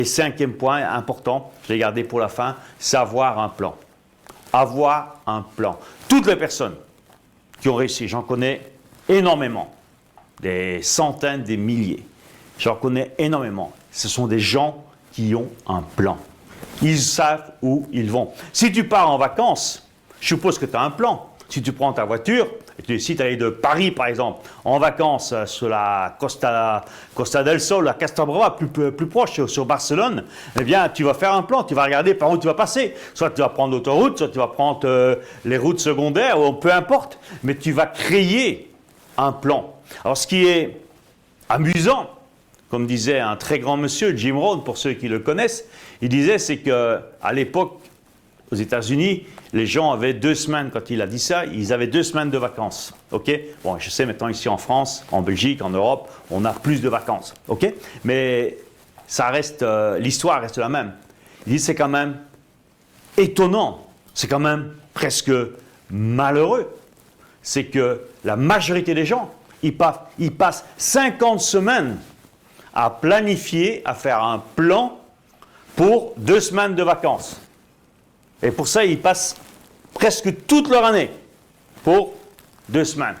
Et cinquième point important, je l'ai gardé pour la fin, c'est avoir un plan. Avoir un plan. Toutes les personnes qui ont réussi, j'en connais énormément, des centaines, des milliers, j'en connais énormément. Ce sont des gens qui ont un plan. Ils savent où ils vont. Si tu pars en vacances, je suppose que tu as un plan. Si tu prends ta voiture, et tu décides d'aller de Paris, par exemple, en vacances sur la Costa del Sol, la Costa Brava, plus proche, sur Barcelone, eh bien, tu vas faire un plan. Tu vas regarder par où tu vas passer. Soit tu vas prendre l'autoroute, soit tu vas prendre les routes secondaires, ou peu importe. Mais tu vas créer un plan. Alors, ce qui est amusant, comme disait un très grand monsieur, Jim Rohn, pour ceux qui le connaissent, il disait, c'est qu'à l'époque, aux États-Unis, les gens avaient 2 semaines, quand il a dit ça, ils avaient 2 semaines de vacances. Ok? Bon, je sais maintenant ici en France, en Belgique, en Europe, on a plus de vacances. Ok? Mais ça reste, l'histoire reste la même. Il dit c'est quand même étonnant, c'est quand même presque malheureux. C'est que la majorité des gens, ils passent 50 semaines à planifier, à faire un plan pour 2 semaines de vacances. Et pour ça, ils passent presque toute leur année pour 2 semaines.